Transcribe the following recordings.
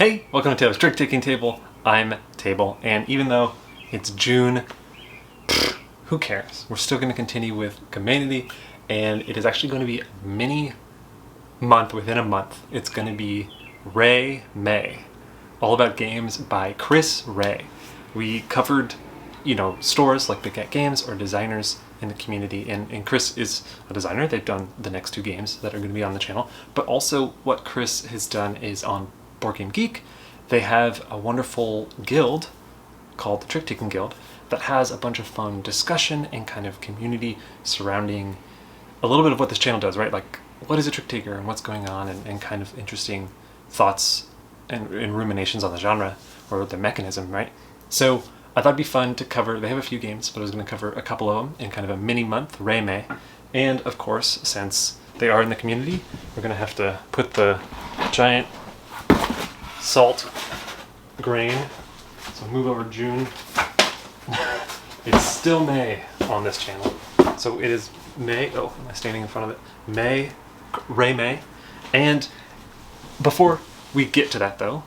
Hey, welcome to Taylor's Trick Taking Table. I'm Table, and even though it's June, who cares? We're still going to continue with Community, and it is actually going to be a mini month within a month. It's going to be Ray May, all about games by Chris Ray. We covered, stores like Big Cat Games or designers in the community, and Chris is a designer. They've done the next two games that are going to be on the channel, but also what Chris has done is on Board Game Geek, they have a wonderful guild called the Trick Taking Guild that has a bunch of fun discussion and kind of community surrounding a little bit of what this channel does, right? Like, what is a trick taker and what's going on, and kind of interesting thoughts and ruminations on the genre or the mechanism, right? So I thought it'd be fun to cover, they have a few games, but I was going to cover a couple of them in kind of a mini month, Ray May. And of course, since they are in the community, we're going to have to put the giant salt grain. So move over June. It's still May on this channel. So it is May. Oh, am I standing in front of it? May, Ray May. And before we get to that though,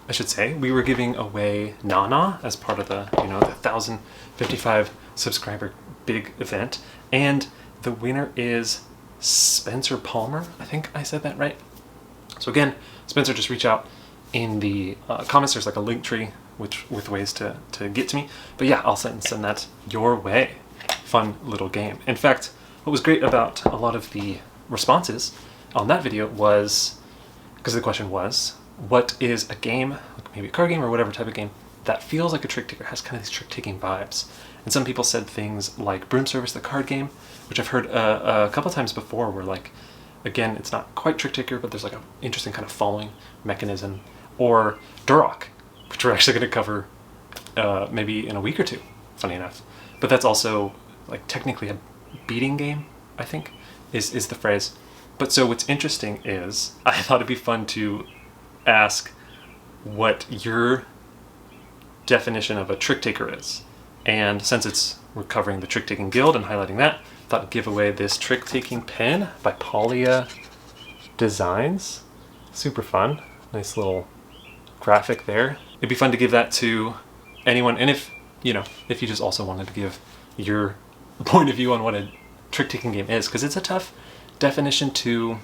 I should say, we were giving away Nana as part of the, the 1,055 subscriber big event. And the winner is Spencer Palmer. I think I said that right. So again, Spencer, just reach out in the comments. There's like a link tree with ways to get to me. But yeah, I'll send that your way. Fun little game. In fact, what was great about a lot of the responses on that video was, because the question was, what is a game, like maybe a card game or whatever type of game, that feels like a trick taker, has kind of these trick taking vibes? And some people said things like Broom Service, the card game, which I've heard a couple times before, where like, again, it's not quite trick taker, but there's like an interesting kind of following mechanism. Or Duroc, which we're actually going to cover maybe in a week or two, funny enough. But that's also like technically a beating game, I think, is the phrase. But so what's interesting is, I thought it'd be fun to ask what your definition of a trick taker is. And since we're covering the Trick Taking Guild and highlighting that, I thought I'd give away this trick taking pen by Polia Designs. Super fun. Nice little graphic there. It'd be fun to give that to anyone. And if you just also wanted to give your point of view on what a trick taking game is, because it's a tough definition to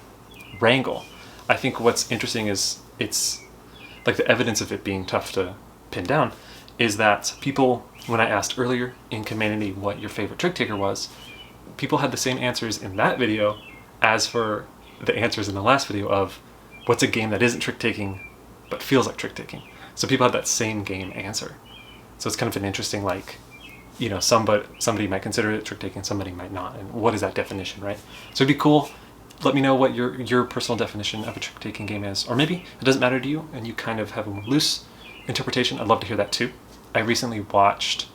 wrangle. I think what's interesting is it's like the evidence of it being tough to pin down is that people, when I asked earlier in Community what your favorite trick taker was, people had the same answers in that video as for the answers in the last video of what's a game that isn't trick taking but feels like trick taking. So people had that same game answer. So it's kind of an interesting, like, somebody might consider it trick taking, somebody might not, and what is that definition, right? So it'd be cool. Let me know what your personal definition of a trick taking game is, or maybe it doesn't matter to you and you kind of have a more loose interpretation. I'd love to hear that too. I recently watched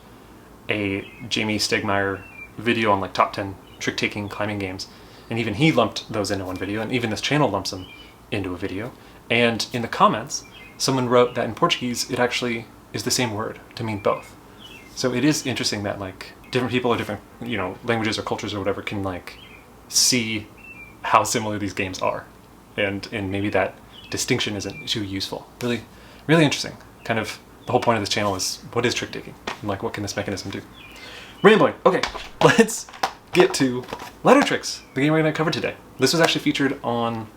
a Jamie Stegmaier video on like top 10 trick taking climbing games, and even he lumped those into one video, and even this channel lumps them into a video. And in the comments, someone wrote that in Portuguese, it actually is the same word to mean both. So it is interesting that like different people or different, languages or cultures or whatever can like see how similar these games are. And maybe that distinction isn't too useful. Really, really interesting. Kind of the whole point of this channel is, what is trick taking? And like, what can this mechanism do? Rambling. Okay, let's get to LetterTricks, the game we're going to cover today. This was actually featured on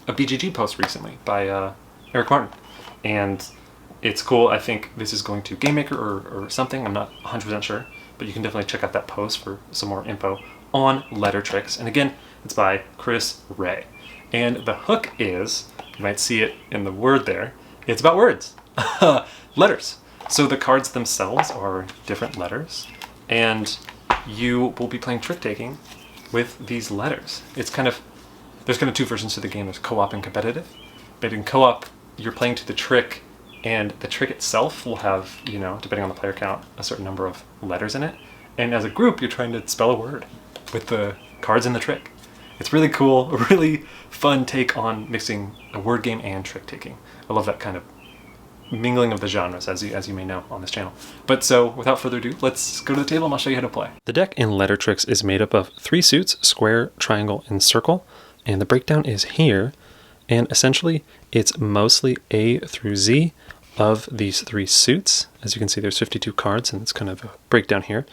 a BGG post recently by Eric Martin, and it's cool. I think this is going to Game Maker or something. I'm not 100% sure, but you can definitely check out that post for some more info on LetterTricks. And again, it's by Chris Ray. And the hook is, you might see it in the word there, it's about words. Letters. So the cards themselves are different letters, and you will be playing trick taking with these letters. It's there's kind of two versions to the game. There's co-op and competitive. But in co-op, you're playing to the trick, and the trick itself will have, depending on the player count, a certain number of letters in it. And as a group, you're trying to spell a word with the cards in the trick. It's really cool, a really fun take on mixing a word game and trick taking. I love that kind of mingling of the genres, as you may know on this channel. But so, without further ado, let's go to the table and I'll show you how to play. The deck in LetterTricks is made up of 3 suits, square, triangle, and circle. And the breakdown is here. And essentially, it's mostly A through Z of these 3 suits. As you can see, there's 52 cards, and it's kind of a breakdown here.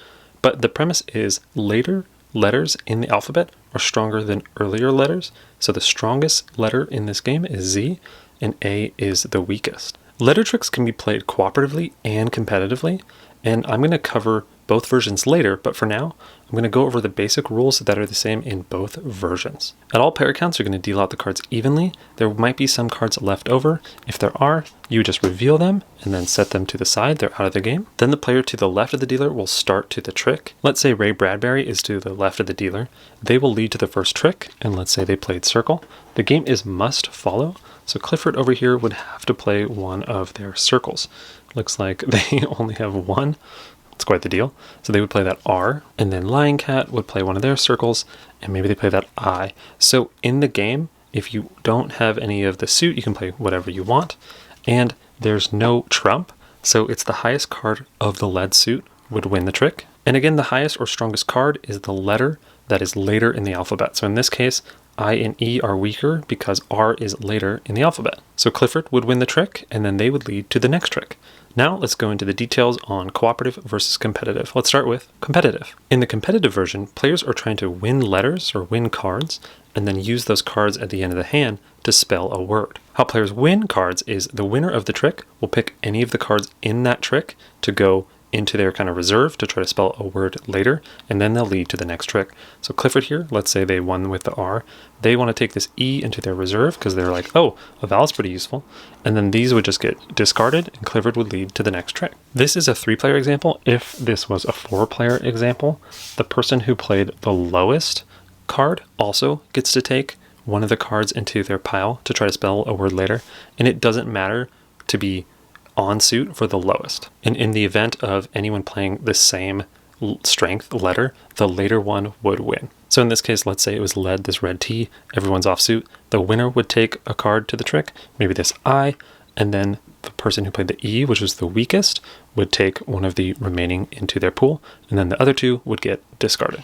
But the premise is later letters in the alphabet are stronger than earlier letters. So the strongest letter in this game is Z, and A is the weakest. LetterTricks can be played cooperatively and competitively, and I'm going to cover both versions later, but for now, I'm going to go over the basic rules that are the same in both versions. At all player counts, you're going to deal out the cards evenly. There might be some cards left over. If there are, you just reveal them and then set them to the side. They're out of the game. Then the player to the left of the dealer will start to the trick. Let's say Ray Bradbury is to the left of the dealer. They will lead to the first trick, and let's say they played circle. The game is must follow, so Clifford over here would have to play one of their circles. Looks like they only have one. It's quite the deal. So they would play that R, and then Lion Cat would play one of their circles, and maybe they play that I. So in the game, if you don't have any of the suit, you can play whatever you want, and there's no trump, so it's the highest card of the lead suit would win the trick. And again, the highest or strongest card is the letter that is later in the alphabet. So in this case, I and E are weaker because R is later in the alphabet. So Clifford would win the trick, and then they would lead to the next trick. Now let's go into the details on cooperative versus competitive. Let's start with competitive. In the competitive version, players are trying to win letters or win cards, and then use those cards at the end of the hand to spell a word. How players win cards is the winner of the trick will pick any of the cards in that trick to go into their kind of reserve to try to spell a word later, and then they'll lead to the next trick. So Clifford here, let's say they won with the R. They want to take this E into their reserve because they're like, oh, a vowel's pretty useful. And then these would just get discarded, and Clifford would lead to the next trick. This is a 3-player example. If this was a 4-player example, the person who played the lowest card also gets to take one of the cards into their pile to try to spell a word later, and it doesn't matter to be on suit for the lowest. And in the event of anyone playing the same strength letter, the later one would win. So in this case, let's say it was lead, this red T, everyone's off suit. The winner would take a card to the trick, maybe this I, and then the person who played the E, which was the weakest, would take one of the remaining into their pool, and then the other 2 would get discarded.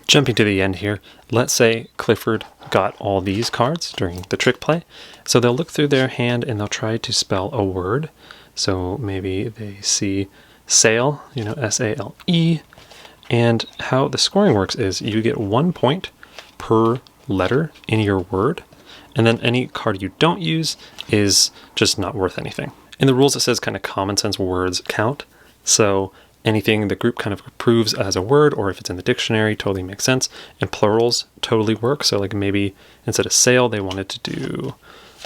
Jumping to the end here, let's say Clifford got all these cards during the trick play. So they'll look through their hand and they'll try to spell a word. So maybe they see sale, S-A-L-E. And how the scoring works is you get 1 point per letter in your word. And then any card you don't use is just not worth anything. In the rules, it says kind of common sense words count. So anything the group kind of approves as a word, or if it's in the dictionary, totally makes sense. And plurals totally work. So like maybe instead of sale, they wanted to do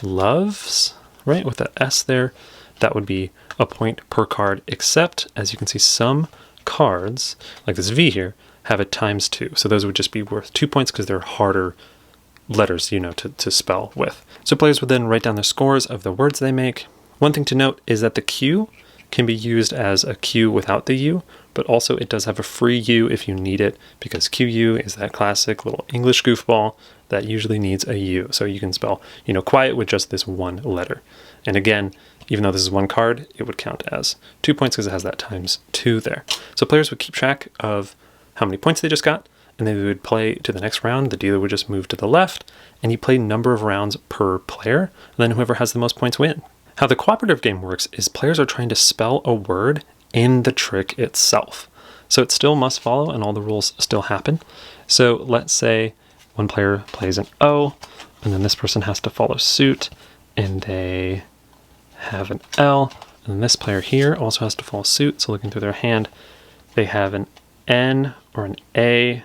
loves, right? With the S there. That would be a point per card, except, as you can see, some cards, like this V here, have a ×2. So those would just be worth 2 points because they're harder letters, to spell with. So players would then write down the scores of the words they make. One thing to note is that the Q can be used as a Q without the U, but also it does have a free U if you need it, because QU is that classic little English goofball that usually needs a U. So you can spell, quiet with just this one letter. And again, even though this is one card, it would count as 2 points because it has that ×2 there. So players would keep track of how many points they just got, and then they would play to the next round. The dealer would just move to the left, and you play number of rounds per player, and then whoever has the most points win. How the cooperative game works is players are trying to spell a word in the trick itself. So it still must follow, and all the rules still happen. So let's say one player plays an O, and then this person has to follow suit, and they have an L, and this player here also has to follow suit. So looking through their hand, they have an N or an A.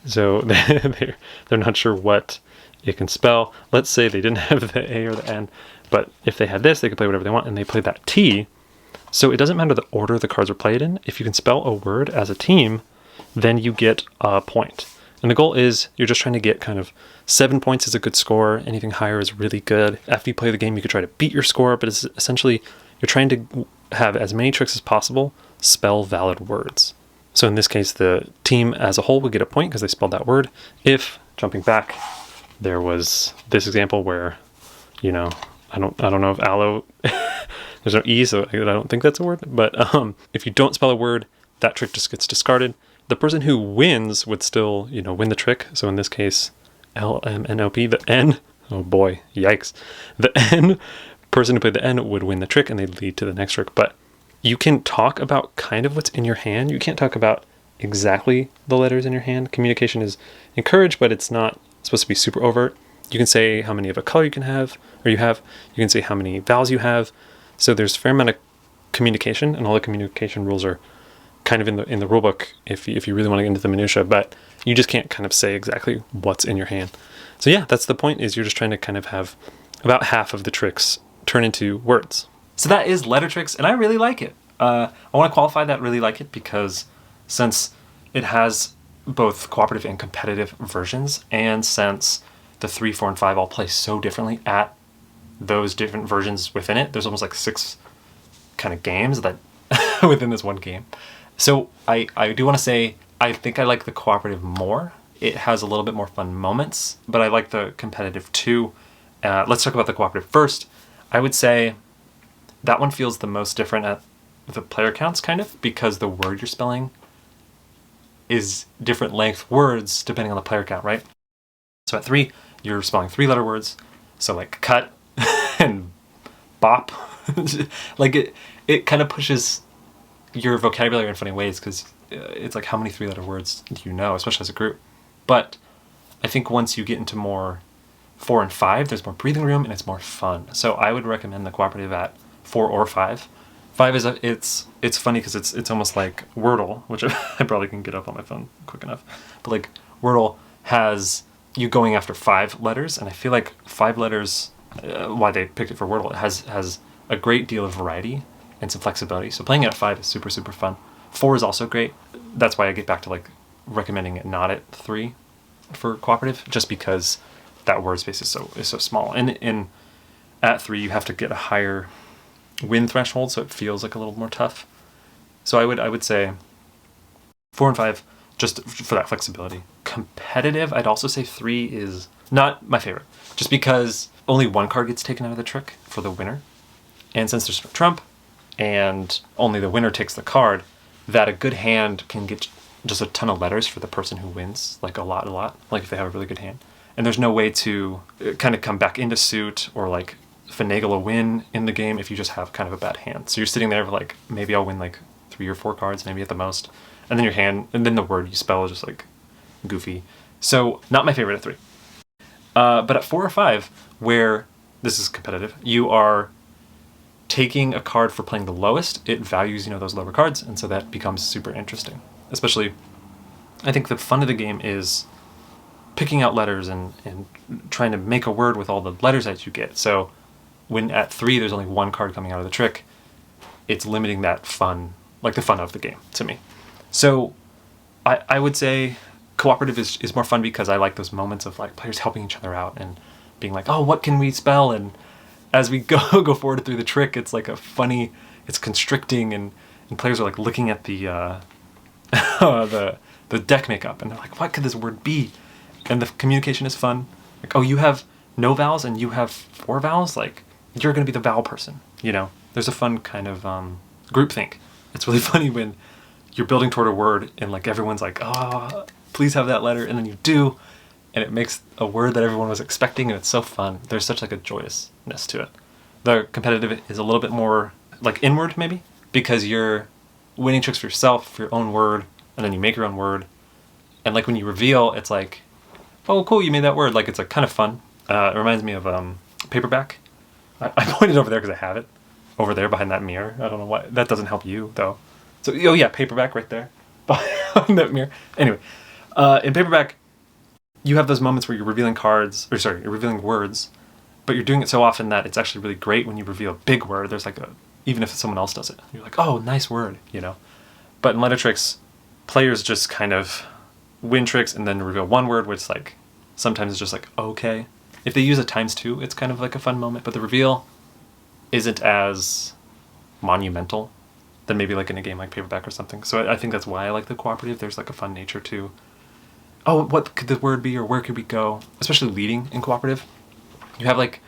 So they're not sure what it can spell. Let's say they didn't have the A or the N, but if they had this, they could play whatever they want, and they played that T. So it doesn't matter the order the cards are played in. If you can spell a word as a team, then you get a point. And the goal is you're just trying to get kind of 7 points is a good score. Anything higher is really good. After you play the game, you could try to beat your score, but it's essentially you're trying to have as many tricks as possible spell valid words. So in this case, the team as a whole would get a point because they spelled that word. If, jumping back, there was this example where, I don't know if aloe, there's no E, so I don't think that's a word. But if you don't spell a word, that trick just gets discarded. The person who wins would still, win the trick. So in this case, LMNOP, the N oh boy, yikes. The N person who played the N would win the trick and they'd lead to the next trick. But you can talk about kind of what's in your hand. You can't talk about exactly the letters in your hand. Communication is encouraged, but it's not supposed to be super overt. You can say how many of a color you can have, or you have. You can say how many vowels you have. So there's a fair amount of communication, and all the communication rules are kind of in the rule book if you really want to get into the minutia, but you just can't kind of say exactly what's in your hand. So yeah, that's the point, is you're just trying to kind of have about half of the tricks turn into words. So that is LetterTricks, and I really like it. I want to qualify that really like it because since it has both cooperative and competitive versions, and since the 3, 4, and 5 all play so differently at those different versions within it, there's almost like 6 kind of games that within this one game. So I do want to say I think I like the cooperative more. It has a little bit more fun moments, but I like the competitive too. Let's talk about the cooperative first. I would say that one feels the most different at the player counts, kind of, because the word you're spelling is different length words depending on the player count, right? So at 3, you're spelling 3-letter words. So like cut and bop. Like it kind of pushes your vocabulary in funny ways because it's like how many 3-letter words do you know, especially as a group. But I think once you get into more 4 and 5, there's more breathing room and it's more fun. So I would recommend the cooperative at 4 or 5. 5 is it's funny because it's almost like Wordle, which I probably can get up on my phone quick enough. But like Wordle has you going after 5 letters, and I feel like 5 letters, why they picked it for Wordle, it has a great deal of variety and some flexibility. So playing it at 5 is super, super fun. 4 is also great. That's why I get back to like recommending it not at 3 for cooperative, just because that word space is so small. And at 3 you have to get a higher win threshold, so it feels like a little more tough. So I would say 4 and 5 just for that flexibility. Competitive, I'd also say 3 is not my favorite, just because only one card gets taken out of the trick for the winner. And since there's no trump, and only the winner takes the card, that a good hand can get just a ton of letters for the person who wins, like a lot, like if they have a really good hand. And there's no way to kind of come back into suit or like finagle a win in the game if you just have kind of a bad hand. So you're sitting there with like, maybe I'll win like 3 or 4 cards, maybe at the most. And then your hand, and then the word you spell is just like goofy. So not my favorite at 3. But at 4 or 5, where this is competitive, you are taking a card for playing the lowest, it values, those lower cards, and so that becomes super interesting. Especially, I think the fun of the game is picking out letters and trying to make a word with all the letters that you get. So when at 3 there's only one card coming out of the trick, it's limiting that fun, like the fun of the game to me. So I would say cooperative is more fun because I like those moments of like players helping each other out and being like, oh, what can we spell? And as we go forward through the trick, it's like it's constricting, and players are like looking at the the deck makeup, and they're like, what could this word be? And the communication is fun. Like, oh, you have no vowels and you have 4 vowels? Like, you're going to be the vowel person, There's a fun kind of groupthink. It's really funny when you're building toward a word and like everyone's like, oh, please have that letter, and then you do, and it makes a word that everyone was expecting, and it's so fun. There's such like a joyousness to it. The competitive is a little bit more like inward, maybe, because you're winning tricks for yourself, for your own word, and then you make your own word. And like when you reveal, it's like, oh, cool, you made that word. Like, it's like kind of fun. It reminds me of paperback. I pointed over there because I have it over there behind that mirror. I don't know why. That doesn't help you, though. So, oh yeah, paperback right there behind that mirror. Anyway, in paperback, you have those moments where you're revealing you're revealing words, but you're doing it so often that it's actually really great when you reveal a big word. There's like even if someone else does it, you're like, oh, nice word, But in LetterTricks, players just kind of win tricks and then reveal one word, which like sometimes is just like, okay. If they use a ×2, it's kind of like a fun moment, but the reveal isn't as monumental than maybe like in a game like paperback or something. So I think that's why I like the cooperative. There's like a fun nature to, oh, what could the word be, or where could we go? Especially leading in cooperative. You have like,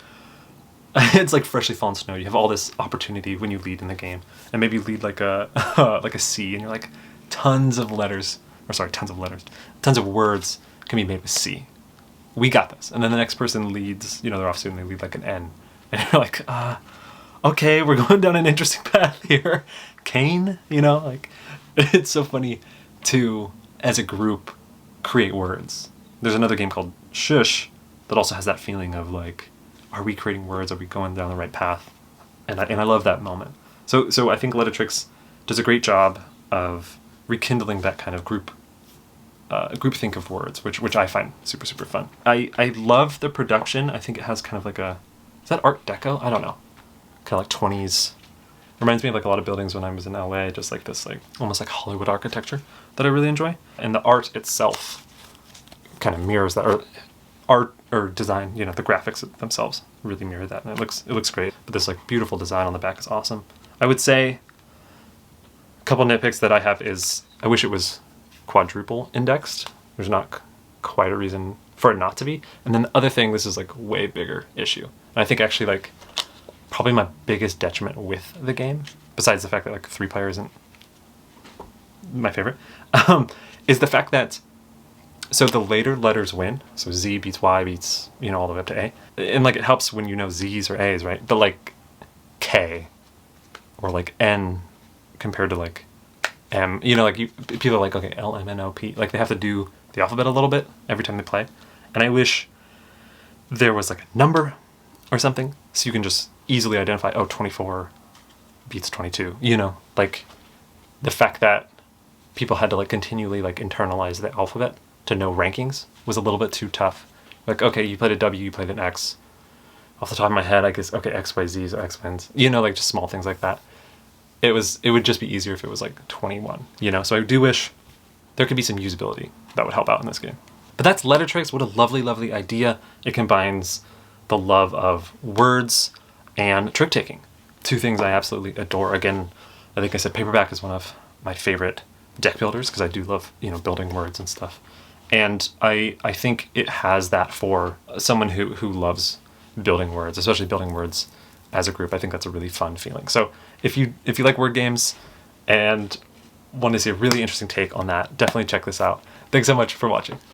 it's like freshly fallen snow. You have all this opportunity when you lead in the game. And maybe you lead like a like a C, and you're like, tons of words can be made with C. we got this. And then the next person leads, you know, they're off student, they lead like an N. And you're like, okay, we're going down an interesting path here. Kane, you know, like, it's so funny to, as a group, create words. There's another game called Shush that also has that feeling of like, are we creating words? Are we going down the right path? And I love that moment. So I think LetterTricks does a great job of rekindling that kind of groupthink of words, which I find super, super fun. I love the production. I think it has kind of like is that Art Deco? I don't know. Kind of like 20s. Reminds me of like a lot of buildings when I was in LA, just like this, like almost like Hollywood architecture that I really enjoy. And the art itself kind of mirrors that, or art or design, you know, the graphics themselves really mirror that, and it looks great. But this like beautiful design on the back is awesome. I would say a couple nitpicks that I have is I wish it was quadruple indexed. There's not quite a reason for it not to be. And then the other thing, this is like way bigger issue. And I think actually like probably my biggest detriment with the game, besides the fact that like 3-player isn't my favorite, is the fact that so the later letters win. So Z beats Y beats, you know, all the way up to A. And like it helps when you know Z's or A's, right? But like K or like N compared to like M, you know, like people are like, okay, L, M, N, O, P. Like they have to do the alphabet a little bit every time they play. And I wish there was like a number or something so you can just easily identify, oh, 24 beats 22. You know, like the fact that people had to like continually like internalize the alphabet to know rankings was a little bit too tough. Like, okay, you played a W, you played an X. Off the top of my head, I guess, okay, X, Y, Z, so X wins. You know, like just small things like that. It would just be easier if it was like 21, you know? So I do wish there could be some usability that would help out in this game. But that's LetterTricks. What a lovely, lovely idea. It combines the love of words and trick-taking. Two things I absolutely adore. Again, I think I said paperback is one of my favorite deck builders because I do love, you know, building words and stuff. And I think it has that for someone who loves building words, especially building words as a group. I think that's a really fun feeling. So if you like word games and want to see a really interesting take on that, definitely check this out. Thanks so much for watching.